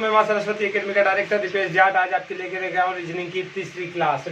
मैं मां सरस्वती एकेडमी का डायरेक्टर दीपेश जाट आज आपके लेके गया हूँ रीजनिंग की तीसरी क्लास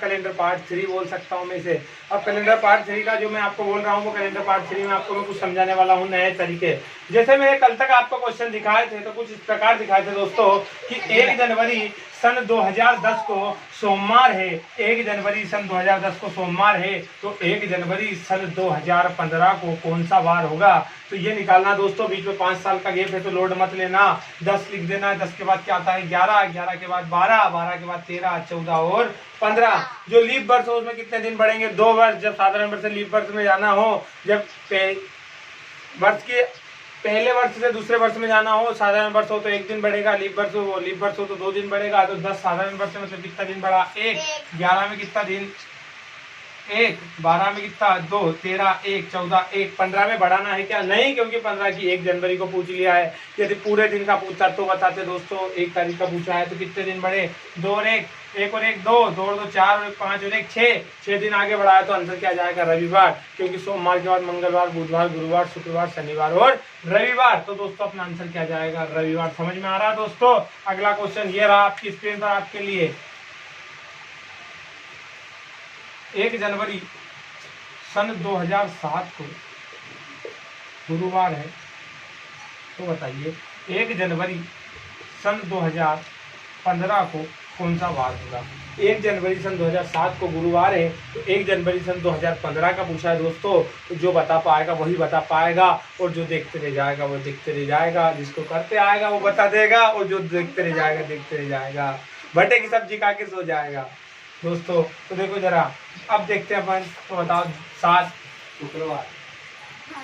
कैलेंडर पार्ट 3 बोल सकता हूँ मैं इसे। अब कैलेंडर पार्ट 3 का जो मैं आपको बोल रहा हूँ वो कैलेंडर पार्ट 3 में आपको मैं कुछ समझाने वाला हूँ नए तरीके। जैसे मैंने कल तक आपको क्वेश्चन दिखाए थे तो कुछ इस प्रकार दिखाए थे दोस्तों कि 1 जनवरी सन 2010 को सोमवार है। 1 जनवरी सन 2010 को सोमवार है तो 1 जनवरी सन 2015 को कौन सा वार होगा, तो ये निकालना दोस्तों। बीच में 5 साल का गैप है तो लोड मत लेना। 10 लिख देना, 10 के बाद क्या आता है 11, 11 के बाद 12, 12 के बाद 13, 14 और 15। जो लीप वर्ष हो उसमें कितने दिन बढ़ेंगे, 2 वर्ष। जब साधारण वर्ष से लीप वर्ष में जाना हो, जब वर्ष के पहले वर्ष से दूसरे वर्ष में जाना हो, साधारण वर्ष हो तो 1 दिन बढ़ेगा, लीप वर्ष हो तो 2 दिन बढ़ेगा। तो 10 साधारण वर्ष में मतलब कितना दिन बढ़ा 1, 11 में कितना दिन 1, 12 में कितना 2, 13, 1, 14, 1, 15 में बढ़ाना है क्या, नहीं, क्योंकि 15 की 1 जनवरी को पूछ लिया है। यदि पूरे दिन का पूछता तो बताते दोस्तों। 1 तारीख का पूछा है तो कितने दिन बढ़े, 2 और 1, 1 और 1 2, 2 और 2 4 और 1 5 और 1 6 दिन आगे बढ़ाया तो आंसर क्या जाएगा रविवार, क्योंकि सोमवार के बाद मंगलवार, बुधवार, गुरुवार, शुक्रवार, शनिवार और रविवार। तो दोस्तों अपना आंसर क्या जाएगा रविवार। समझ में आ रहा है दोस्तों। अगला क्वेश्चन ये रहा आपकी स्क्रीन पर आपके लिए। 1 जनवरी सन 2007 को गुरुवार है तो बताइए 1 जनवरी सन 2015 को कौन सा वार होगा। 1 जनवरी सन 2007 को गुरुवार है तो 1 जनवरी सन 2015 का पूछा है दोस्तों। तो जो बता पाएगा वही बता पाएगा और जो देखते रह जाएगा वो देखते रह जाएगा। जिसको करते आएगा वो बता देगा और जो देखते रह जाएगा देखते रह जाएगा। भट्टे की सब्जी खा के सो जाएगा दोस्तों। तो देखो जरा अब देखते हैं अपन। तो बताओ 7 शुक्रवार,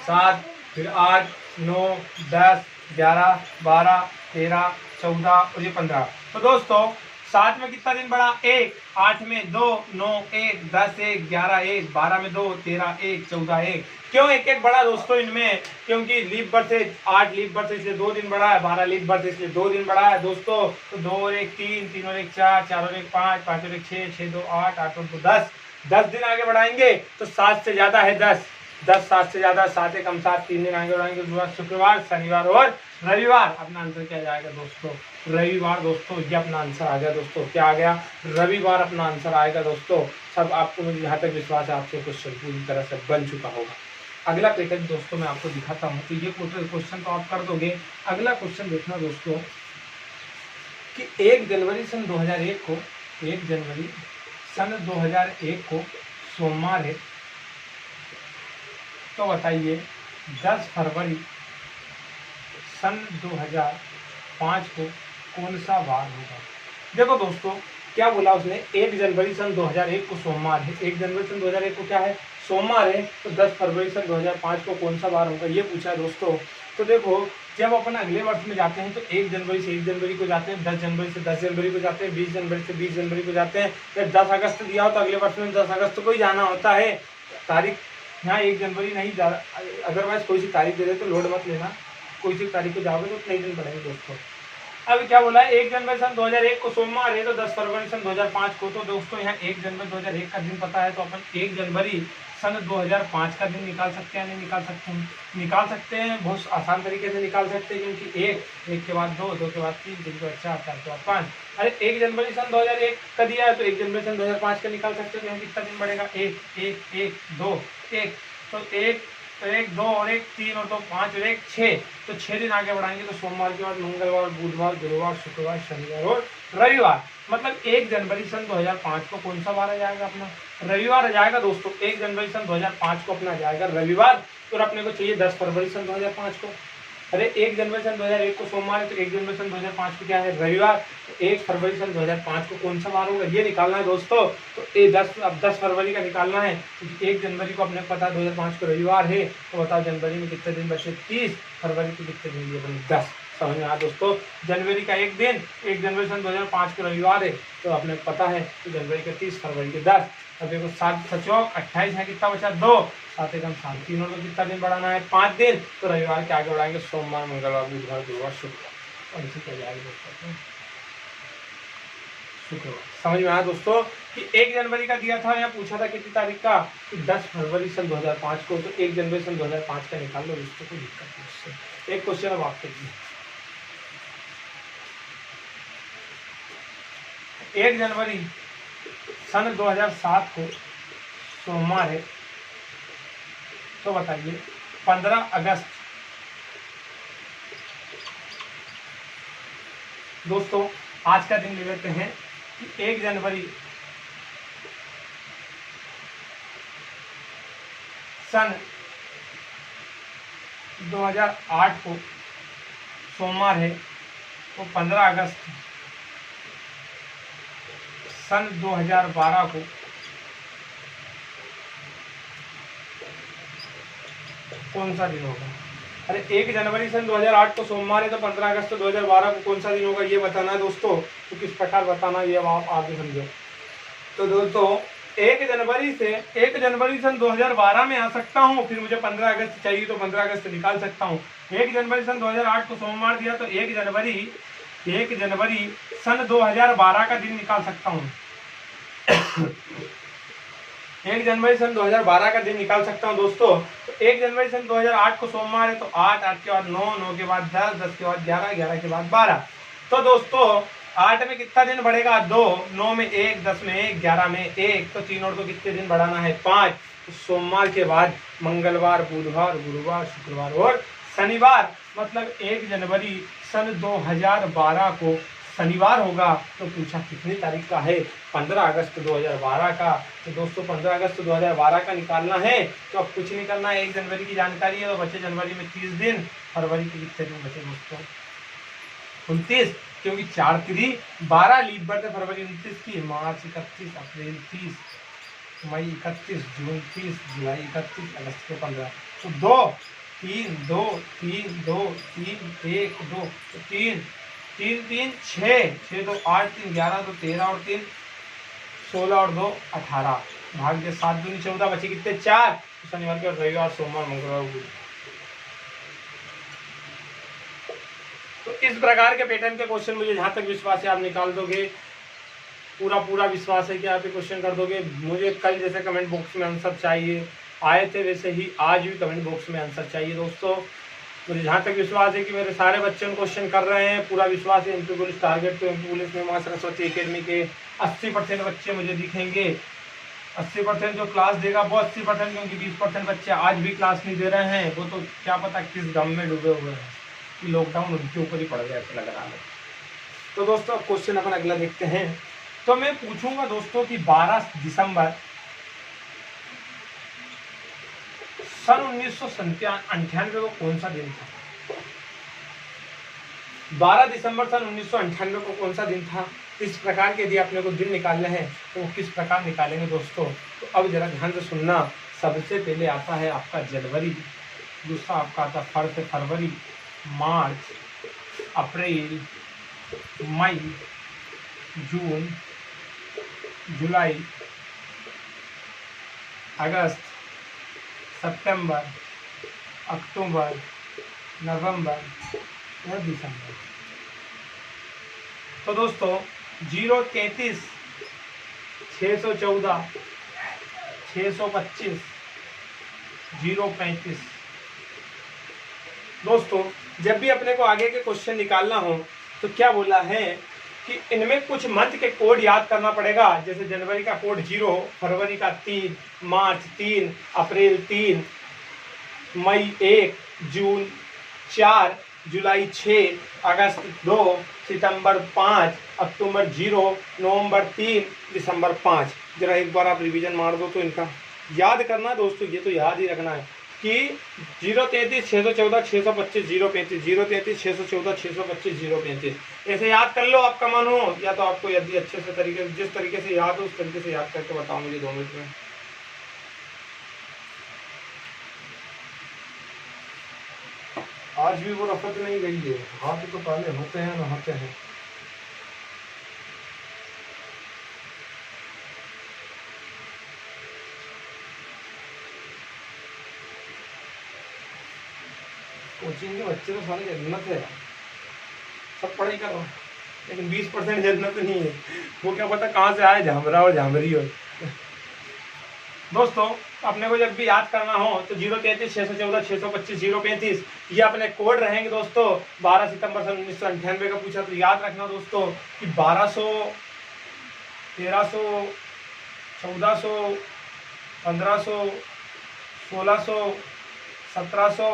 7 फिर 8 9 10 11 12 13 14 और ये 15। तो दोस्तों 7 में कितना दिन बढ़ा 1, 8 में 2, 9 1 10 1 11 1 12 में 2 13 1 14 1। क्यों 1 1 बढ़ा दोस्तों इनमें, क्योंकि लीप वर्ष है 8 लीप वर्ष इसलिए 2 दिन बढ़ा है, 12 लीप वर्ष इसलिए 2 दिन बढ़ा है दोस्तों। तो 2 और 1 3, 3 और 1 4, 4 और 1 5, 5 और 1 6, 6 2 8, 8 और 2 10 दिन आगे बढ़ाएंगे तो 7 से ज्यादा है 10, 7 से ज्यादा 7 1 कम 7, 3 दिन आगे बढ़ाएंगे शुक्रवार, शनिवार और रविवार। अपना आंसर क्या जाएगा दोस्तों रविवार। दोस्तों ये अपना आंसर आ गया दोस्तों। क्या आ गया रविवार अपना आंसर आएगा दोस्तों। सब आपको मुझे जहाँ तक विश्वास है आपसे क्वेश्चन पूरी तरह से बन चुका होगा। अगला पैटर्न दोस्तों मैं आपको दिखाता हूँ। तो ये क्वेश्चन तो आप कर दोगे। अगला क्वेश्चन देखना दोस्तों कि 1 जनवरी सन 2001 को 1 जनवरी सन 2001 को सोमवार है तो बताइए 10 फरवरी सन 2005 को कौन सा वार होगा। देखो दोस्तों क्या बोला उसने, 1 जनवरी सन 2001 को सोमवार है। 1 जनवरी सन 2001 को क्या है सोमवार है तो 10 फरवरी सन 2005 को कौन सा वार होगा ये पूछा है दोस्तों। तो देखो जब अपन अगले वर्ष में जाते हैं तो 1 जनवरी से 1 जनवरी को जाते हैं, 10 जनवरी से 10 जनवरी को जाते हैं, 20 जनवरी से 20 जनवरी को जाते हैं। जब 10 अगस्त दिया हो तो अगले वर्ष में 10 अगस्त को ही जाना होता है। तारीख यहाँ 1 जनवरी नहीं जा रहा, अदरवाइज कोई सी तारीख दे दे तो लोड मत लेना। कोई सी तारीख को जाओगे तो उतने दिन बढ़ेंगे दोस्तों। अब क्या बोला है 1 जनवरी सन 2001 को सोमवार है तो 10 फरवरी सन 2005 को। तो दोस्तों यहाँ 1 जनवरी 2001 का दिन पता है तो अपन 1 जनवरी सन 2005 का दिन निकाल सकते हैं। नहीं निकाल सकते हैं, निकाल सकते हैं। बहुत आसान तरीके से निकाल सकते हैं क्योंकि 1 के बाद 2, 2 के बाद 3, 3 के बाद 4, 4 के बाद 5। अरे 1 जनवरी सन 2001 का दिया है तो 1 जनवरी सन 2005 का निकाल सकते हैं। तो यहाँ कितना दिन बढ़ेगा 1 1 1 2 1। तो 1 2 और 1 3 और 2 5 और 1 6। तो 6 दिन आगे बढ़ाएंगे तो सोमवार के बाद मंगलवार, बुधवार, गुरुवार, शुक्रवार, शनिवार और रविवार। मतलब 1 जनवरी सन 2005 को कौन सा वार आ जाएगा अपना रविवार आ जाएगा दोस्तों। 1 जनवरी सन 2005 को अपना जाएगा रविवार और अपने को चाहिए 10 फरवरी सन 2005 को। अरे 1 जनवरी सन 2001 को सोमवार है तो 1 जनवरी सन 2005 को क्या है रविवार। तो 1 फरवरी सन 2005 को कौन सा वार होगा ये निकालना है दोस्तों। तो अब 10 फरवरी का निकालना है क्योंकि 1 जनवरी को अपने पता 2005 को रविवार है। तो बताओ जनवरी में कितने दिन बचे 30, फरवरी को कितने दिन ये बने 10। समझ में आया दोस्तों। जनवरी का 1 दिन 1 जनवरी सन 2005 को रविवार है तो अपने पता है कि जनवरी के 30, फरवरी के 10। अब देखो 7 7 28 है कितना बचा 2, 7 1 7 3 और कितना दिन बढ़ाना है 5 दिन। तो रविवार के आगे बढ़ाएंगे सोमवार, मंगलवार, बुधवार, गुरुवार, शुक्रवार और इसी क्या जाएगा दोस्तों शुक्रवार। समझ में आया दोस्तों कि 1 जनवरी का दिया था, यहाँ पूछा था कितनी तारीख का कि 10 फरवरी सन 2005 को। तो 1 जनवरी सन 2005 का निकाल लो दोस्तों, कोई दिक्कत नहीं उससे। एक क्वेश्चन अब आपके लिए 1 जनवरी सन 2007 को सोमवार है, तो बताइए 15 अगस्त दोस्तों आज का दिन ले लेते हैं कि 1 जनवरी सन 2008 को सोमवार है, तो 15 अगस्त सन 2012 को कौन सा दिन होगा? अरे 1 जनवरी सन 2008 को सोमवार है, तो 15 अगस्त 2012 को कौन सा दिन होगा ये बताना है दोस्तों। तो किस प्रकार बताना ये आप आगे समझो। तो दोस्तों 1 जनवरी सन 2012 में आ सकता हूँ, फिर मुझे 15 अगस्त चाहिए तो 15 अगस्त निकाल सकता हूँ। 1 जनवरी सन 2008 को सोमवार दिया, तो 1 जनवरी सन 2012 का दिन निकाल सकता हूँ। 1 जनवरी सन 2012 का दिन निकाल सकता हूँ दोस्तों। तो 1 जनवरी सन 2008 को सोमवार है, तो 8, 8 के बाद 9, 9 के बाद 10, 10 के बाद 11, 11 के बाद 12। तो दोस्तों 8 में कितना दिन बढ़ेगा? 2, 9 में 1, 10 में 1, 11 में 1, तो 3 और 2 कितने दिन बढ़ाना है? 5। तो सोमवार के बाद मंगलवार, बुधवार, गुरुवार, शुक्रवार और शनिवार, मतलब 1 जनवरी सन 2012 को शनिवार होगा। तो पूछा कितनी तारीख का है? 15 अगस्त 2012 का। तो दोस्तों 15 अगस्त 2012 का निकालना है, तो अब कुछ नहीं करना है। 1 जनवरी की जानकारी है, तो बचे जनवरी में 30 दिन, फरवरी के कितने दिन बचे दोस्तों? 29, क्योंकि 4 3 12 लीप बर्थ है फरवरी 29 की, मार्च 31, अप्रैल 30, मई 31, जून 30, जुलाई 31, अगस्त के 15। तो 2 3 2 3 2 3 1 2, तो 3 3 3 6 6 2 8 3 11 2 13 और 3 16 और 2 18, भाग्य 7 दूनी 14, बचे कितने? 4। तो शनिवार के रविवार, सोमवार, मंगलवार, बुध। तो इस प्रकार के पैटर्न के क्वेश्चन मुझे जहाँ तक विश्वास है आप निकाल दोगे, पूरा विश्वास है कि आप ये क्वेश्चन कर दोगे। मुझे कल जैसे कमेंट बॉक्स में आंसर चाहिए आए थे, वैसे ही आज भी कमेंट बॉक्स में आंसर चाहिए दोस्तों। मुझे जहाँ तक विश्वास है कि मेरे सारे बच्चे क्वेश्चन कर रहे हैं, पूरा विश्वास है। एमपी पुलिस टारगेट, तो एमपी पुलिस में मां सरस्वती एकेडमी के 80% बच्चे मुझे दिखेंगे। 80% जो क्लास देगा वो 80%, क्योंकि 20% बच्चे आज भी क्लास नहीं दे रहे हैं। वो तो क्या पता किस गम में डूबे हुए हैं कि लॉकडाउन उनके ऊपर ही पड़ गया, ऐसा लग रहा है। तो दोस्तों क्वेश्चन अपन अगला देखते हैं। तो मैं पूछूंगा दोस्तों कि 12 दिसंबर सन 1998 को कौन सा दिन था? 12 दिसंबर सन 1998 को कौन सा दिन था? इस प्रकार के यदि अपने को दिन निकालने हैं तो वो किस प्रकार निकालेंगे दोस्तों? तो अब जरा ध्यान से सुनना। सबसे पहले आता है आपका जनवरी, दूसरा आपका आता है फरवरी, मार्च, अप्रैल, मई, जून, जुलाई, अगस्त, सितंबर, अक्टूबर, नवंबर और दिसंबर। तो दोस्तों 033, 614, 625, 035। दोस्तों जब भी अपने को आगे के क्वेश्चन निकालना हो तो क्या बोला है कि इनमें कुछ मंथ के कोड याद करना पड़ेगा। जैसे जनवरी का कोड 0, फरवरी का 3, मार्च 3, अप्रैल 3, मई 1, जून 4, जुलाई 6, अगस्त 2, सितंबर 5, अक्टूबर 0, नवंबर 3, दिसंबर 5। जरा एक बार आप रिवीजन मार दो तो इनका याद करना दोस्तों, ये तो याद ही रखना है कि 033, 614, 625, 035, 033, 614, 625, 035। ऐसे याद कर लो आपका मन हो, या तो आपको यदि अच्छे से तरीके जिस तरीके से याद हो उस तरीके से याद करके बताओ मुझे 2 मिनट में। आज भी वो रफत नहीं गई है, हाथ तो पहले होते हैं नहाते हैं। कोचिंग के बच्चे तो सारे जन्नत है, सब पढ़ाई कर रहे हैं, लेकिन 20% जन्नत नहीं है। वो क्या पता कहाँ से आए, झामरा और झामरी हो। दोस्तों अपने को जब भी याद करना हो तो 033, 614, 625, 035 ये अपने कोड रहेंगे दोस्तों। 12 सितंबर सन 1998 का पूछा तो याद रखना दोस्तों कि 1300, 1400, 1500, 1600, 1700,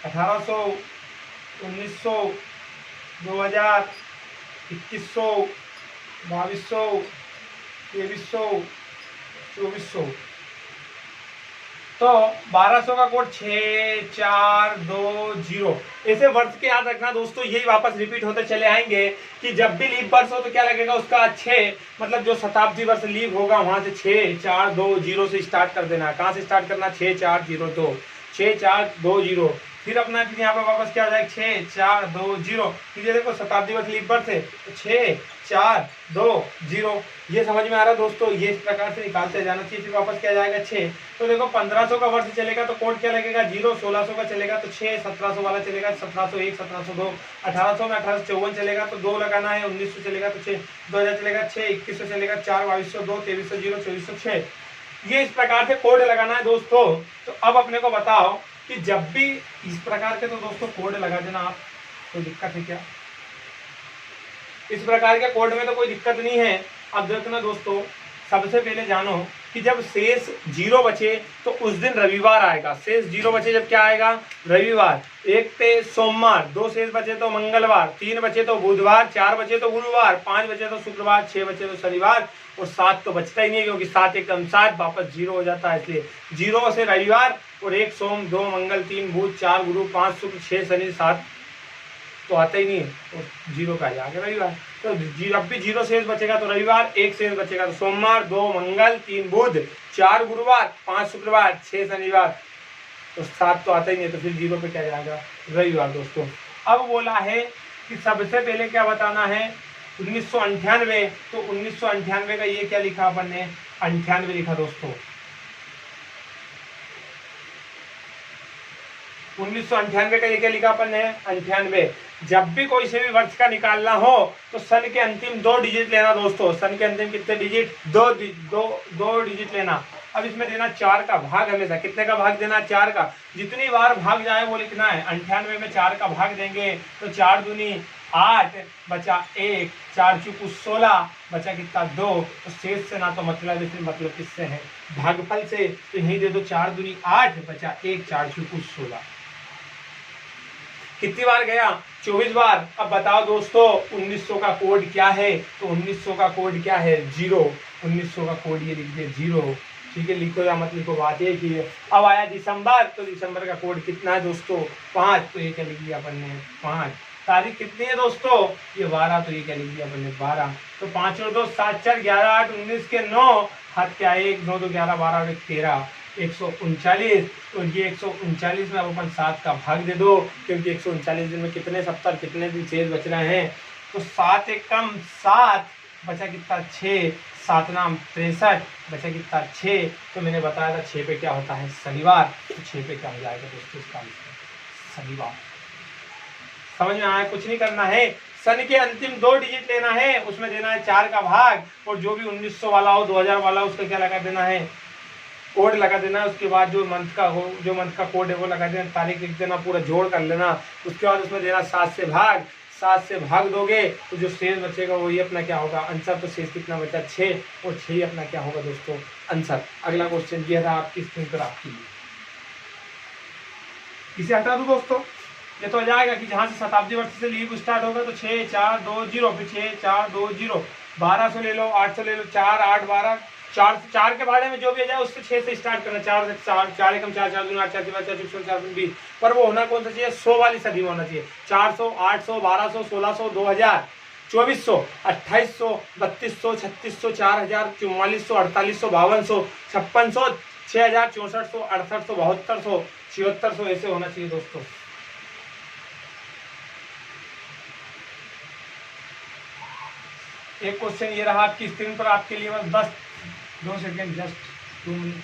1800, 1900, 2000, 2100, 2200, 2300, 2400। तो 1200 का कोड 6420। ऐसे वर्ष के याद रखना दोस्तों, यही वापस रिपीट होते चले आएंगे कि जब भी लीप वर्ष हो तो क्या लगेगा उसका 6, मतलब जो शताब्दी वर्ष लीप होगा वहां से 6420 से स्टार्ट कर देना। कहां से स्टार्ट करना? 6402, 6420। फिर अपना फिर यहाँ पे वापस क्या हो जाएगा? 6420। फिर ये देखो शताब्दी वर्ष लीप वर्ष है तो 6420। ये समझ में आ रहा है दोस्तों? ये इस प्रकार से निकालते जाना चाहिए। फिर वापस क्या जाएगा? 6। तो देखो 1500 का वर्ष चलेगा तो कोड क्या लगेगा? 0। 1600 का चलेगा तो 6। 1700 वाला चलेगा 1701, 1702। 1800 में 1854 चलेगा तो 2 लगाना है। 1900 चलेगा तो 6। 2000 चलेगा 6। 2100 चलेगा 4। 2200 2। 2300 0। 2400 6। ये इस प्रकार से कोड लगाना है दोस्तों। तो अब अपने को बताओ कि जब भी इस प्रकार के, तो दोस्तों कोड लगा देना आप, कोई दिक्कत है क्या? इस प्रकार के कोड में तो कोई दिक्कत नहीं है। अब देखना दोस्तों, सबसे पहले जानो कि जब शेष 0 बचे तो उस दिन रविवार आएगा। शेष 0 बचे जब क्या आएगा? रविवार। 1 पे सोमवार, 2 शेष बचे तो मंगलवार, 3 बचे तो बुधवार, 4 बचे तो गुरुवार, 5 बचे तो शुक्रवार, 6 बचे तो शनिवार और 7 तो बचता ही नहीं, क्योंकि 7 एकम 7 वापस 0 हो जाता है। इसलिए 0 से रविवार और 1 सोम, 2 मंगल, 3 बुध, 4 गुरु, 5 शुक्र, 6 शनि, 7 तो आता ही नहीं है, तो 0 का आ गया रविवार। तो जब भी 0 शेष बचेगा तो रविवार, 1 शेष बचेगा तो सोमवार, 2 मंगल, 3 बुध, 4 गुरुवार, 5 शुक्रवार, 6 शनिवार, तो 7 तो आता ही नहीं, तो फिर 0 पे क्या जाएगा? रविवार दोस्तों। अब बोला है कि सबसे पहले क्या बताना है? 1998। तो 1998 का ये क्या लिखा अपन ने? 98 लिखा दोस्तों। 1998 का ये क्या लिखा अपन ने? 98। जब भी कोई से भी वर्ष का निकालना हो तो सन के अंतिम 2 डिजिट लेना दोस्तों। सन के अंतिम कितने डिजिट? 2 डिजिट लेना। अब इसमें देना 4 का भाग हमेशा। कितने का भाग देना? 4 का। जितनी बार भाग जाए वो लिखना है। 98 में 4 का भाग देंगे तो 4 दूनी 8, बचा 1, 4 चुकू 16, बचा कितना? 2। तो शेष से ना तो मतलब, इसमें मतलब किससे है? भागफल से। तो यही दे दो 4 दूनी 8, बचा 1, 4 चुकू 16। कितनी बार गया? 24 बार। अब बताओ दोस्तों 1900 का कोड क्या है? तो 1900 का कोड क्या है? 0। 1900 का कोड ये लिख दिया 0। ठीक है, लिखो या मत लिखो, बात एक ही है। अब आया दिसंबर, तो दिसंबर का कोड कितना है दोस्तों? 5। तो ये क्या लिख दिया अपन ने? 5। तारीख कितनी है दोस्तों? ये 12। तो ये क्या लिख दिया अपन ने? 12। तो 5 और 2 7, 4 11, 8 19 के 9 हाथ क्या? 1 9 2 11 12 और 1 13, 139। और ये 139 में अब अपन 7 का भाग दे दो, क्योंकि 139 दिन में कितने सप्ताह, कितने दिन शेष बच रहे हैं? तो 7 एकम 7, बचा कितना? 6। 7 नाम 63, बचा कितना? 6। तो मैंने बताया था 6 पे क्या होता है? शनिवार। तो 6 पे क्या हो जाएगा दोस्तों? इसका आंसर शनिवार। समझ में आया? कुछ नहीं करना है, सन के अंतिम 2 डिजिट लेना है, उसमें देना है 4 का भाग, और जो भी 1900 वाला हो, 2000 वाला हो, उसका क्या लगा देना है? कोड लगा देना। उसके बाद जो मंथ का हो, जो मंथ का कोड है वो लगा देना, तारीख लिख देना, पूरा जोड़ कर लेना। उसके बाद उसमें देना 7 से भाग। 7 से भाग दोगे तो जो शेष बचेगा वही अपना क्या होगा? आंसर। तो शेष कितना बचा? 6। और 6 अपना क्या होगा दोस्तों? आंसर। अगला क्वेश्चन ये था आपकी स्क्रीन पर आपके लिए। इसे हटा दो दोस्तों, ये तो आ जाएगा कि जहां से शताब्दी वर्ष से लीव स्टार्ट होगा तो 6 4 2 0, फिर 6 4 2 0। 1200 ले लो, 800 ले लो, 4 8 12, 4 के बारे में जो भी आ जाए उससे 6 से स्टार्ट करना। 4 से 4 एकम 4 4 दूनी 8 4 4 4 4 20। पर वो होना कौन सा चाहिए? 100 वाली सदी में होना चाहिए। 400 800 1200 1600 2000 2400 2800 3200 3600 4000 4400 4800 5200 5600 6000 6400 6800 7200 7600 ऐसे होना चाहिए दोस्तों। एक क्वेश्चन ये रहा आपकी स्क्रीन पर आपके लिए, बस 2 सेकेंड, जस्ट 2 मिनट।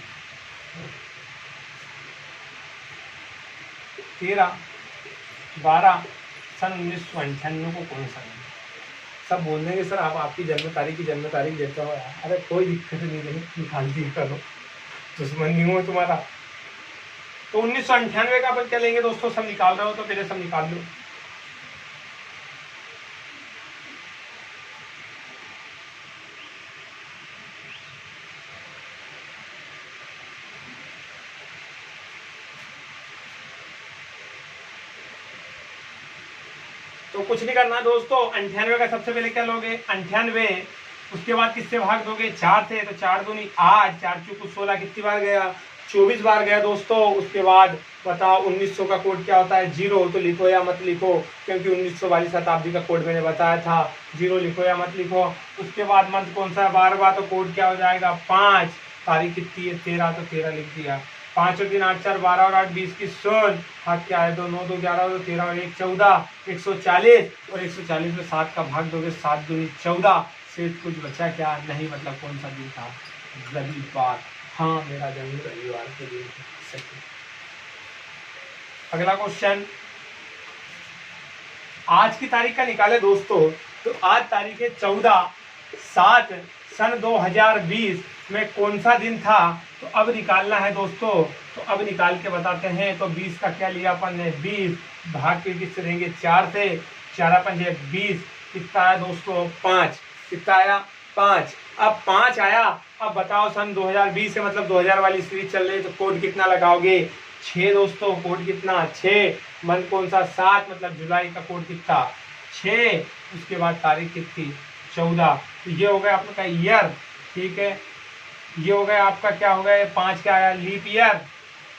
13 12 सन 1998 को कौन सा? सब बोल देंगे सर आप आपकी जन्म तारीख देते हो। अरे कोई दिक्कत नहीं रही, निकाल दी करो, दुश्मन नहीं हो तुम्हारा। तो 1998 का अपन क्या लेंगे दोस्तों? सब निकाल रहे हो तो पहले सब निकाल लो। तो कुछ नहीं करना दोस्तों, 98 का सबसे पहले क्या लोगे 98, उसके बाद किससे भाग दोगे 4 से, तो 4 दूनी 8, 4 चौको 16, कितनी बार गया 24 बार गया दोस्तों। उसके बाद बताओ 1900 का कोड क्या होता है 0, तो लिखो या मत लिखो, क्योंकि 1900 वाली शताब्दी का कोड मैंने बताया था, 0 लिखो या मत लिखो। उसके बाद मंथ कौन सा है 12वां, तो कोड क्या हो जाएगा 5, तारीख कितनी है 13, तो 13 लिख दिया। 5 और 3 8 4 12 और 8 20 की 16, हाथ क्या है 2 9 2 11 2 13 और 1 14, 140, और 140 में 7 का भाग दोगे, 7 दूनी 14, से कुछ बचा क्या नहीं, मतलब कौन सा दिन था रविवार। हाँ मेरा जन्म रविवार के दिन है। अगला क्वेश्चन, आज की तारीख का निकाले दोस्तों, तो आज तारीख है 14/7 सन 2020 में कौन सा दिन था, तो अब निकालना है दोस्तों। तो अब निकाल के बताते हैं। तो 20 का क्या लिया अपन ने 20, भाग के किससे देंगे 4 से, 4 पंजे 20, कितना आया दोस्तों 5, कितना आया 5। अब 5 आया, अब बताओ सन 2020 से मतलब 2000 वाली सीरीज चल रही है, तो कोड कितना लगाओगे 6 दोस्तों, कोड कितना 6, मंथ कौन सा 7, मतलब जुलाई का कोड कितना 6, उसके बाद तारीख कितनी 14। तो ये हो गया आपका ईयर, ठीक है। ये हो गया आपका क्या हो गया 5 क्या आया लीप ईयर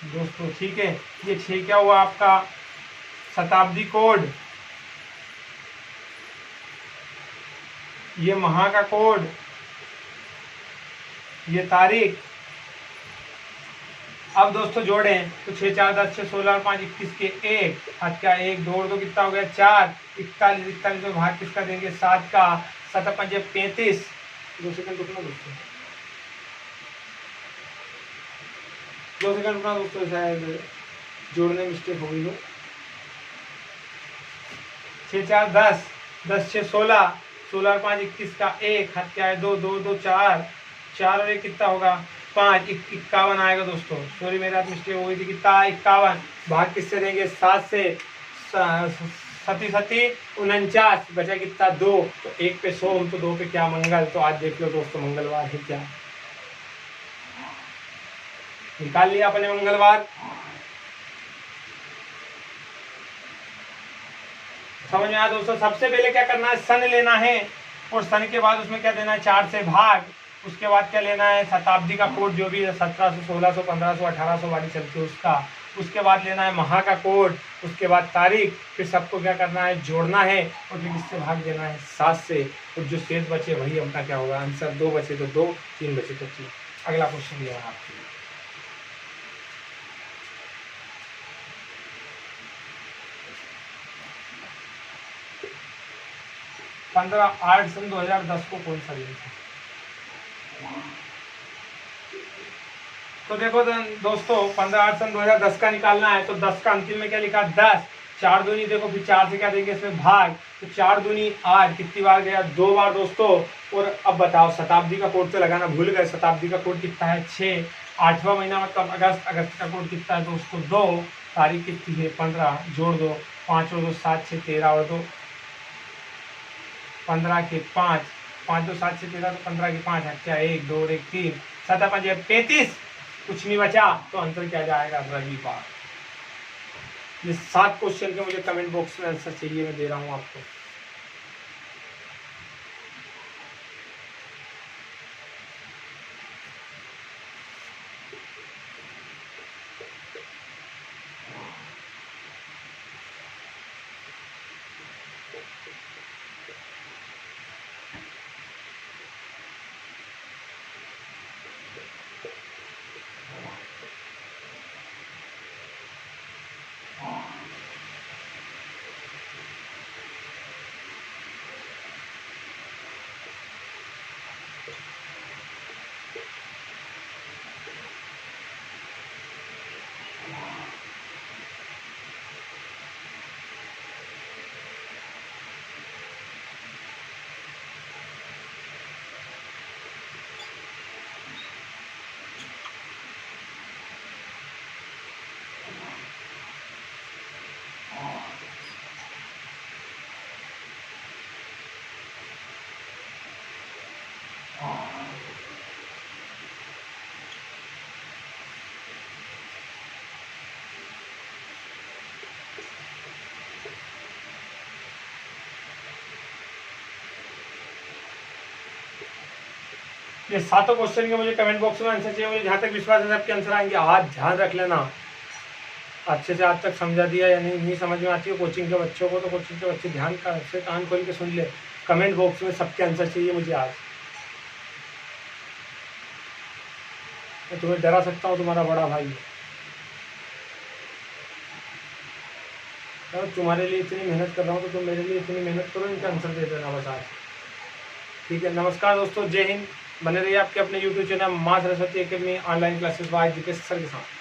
दोस्तों, ठीक है। ये 6 क्या हुआ आपका शताब्दी कोड, ये माह का कोड, ये तारीख। अब दोस्तों जोड़ें तो 6 4 10 6 16 और 5 21 के 1, हाथ क्या 1 2 2 कितना हो गया 4, 41 41 में भाग किसका देंगे 7 का, 7 पंजे 35। 2 सेकंड रुकना दोस्तों, 2 सेकंड रुकना दोस्तों, शायद जोड़ने में मिस्टेक हो गई हो। 6 4 10 10 6 16 16 और 5 21 का 1, हाथ क्या है 2 2 2 4 4 और 1 कितना होगा 5, 51 आएगा दोस्तों। सॉरी मेरे हाथ मिस्टेक हो गई थी, कितना 51, भाग किससे देंगे 7 से, 7 7 49, बचा कितना 2, तो 1 पे सोम, तो 2 पे क्या मंगल। तो आज देख लो दोस्तों मंगलवार है क्या, निकाल लिया अपने मंगलवार। समझ में आया दोस्तों। सबसे पहले क्या करना है सन लेना है, और सन के बाद उसमें क्या देना है 4 से भाग। उसके बाद क्या लेना है शताब्दी का कोड, जो भी है 1700 1600 1500 1800 वाली चलती है उसका। उसके बाद लेना है माह का कोड, उसके बाद तारीख, फिर सबको क्या करना है जोड़ना है, और फिर किससे भाग देना है 7 से। और जो शेष बचे वही अपना क्या होगा आंसर, 2 बचे तो 2, 3 बचे तो 3। अगला क्वेश्चन ये है आपके लिए। 15/8 सन 2010 को कौन सा दिन था। तो देखो दोस्तों 15/8 सन 2010 का निकालना है, तो 10 का अंतिम में क्या लिखा 10, 4 दूनी देखो, फिर 4 से क्या देंगे इसमें भाग, तो 4 दूनी 8, कितनी बार गया 2 बार दोस्तों। और अब बताओ शताब्दी का कोड तो लगाना भूल गए, शताब्दी का कोड कितना है 6, 8वां महीना मतलब अगस्त, अगस्त का कोड कितना है दोस्तों 2, तारीख कितनी है 15, जोड़ दो 5 और 2 7 6 13 और 2 15 के 5, 5 2 7 6 13, तो 15 के 5, क्या 1 2 और 1 3, 7 5 35, कुछ नहीं बचा, तो आंसर क्या जाएगा रविवार। ये 7 क्वेश्चन के मुझे कमेंट बॉक्स में आंसर चाहिए, मैं दे रहा हूँ आपको। ये सातों क्वेश्चन के मुझे कमेंट बॉक्स में आंसर चाहिए। मुझे जहाँ तक विश्वास है सबके आंसर आएंगे। आज ध्यान रख लेना, अच्छे से आज तक समझा दिया या नहीं समझ में आती है कोचिंग के बच्चों को, तो कोचिंग के बच्चे ध्यान से कान खोल के सुन ले। कमेंट बॉक्स में सबके आंसर चाहिए मुझे आज। मैं तुम्हें डरा सकता हूँ, तुम्हारा बड़ा भाई है। तुम्हारे लिए इतनी मेहनत कर रहा हूँ तो तुम मेरे लिए इतनी मेहनत करो, इनका आंसर दे देना बस आज। ठीक है, नमस्कार दोस्तों, जय हिंद। बने रहिए आपके अपने यूट्यूब चैनल माँ Saraswati academy online classes bye Jitesh sir के साथ।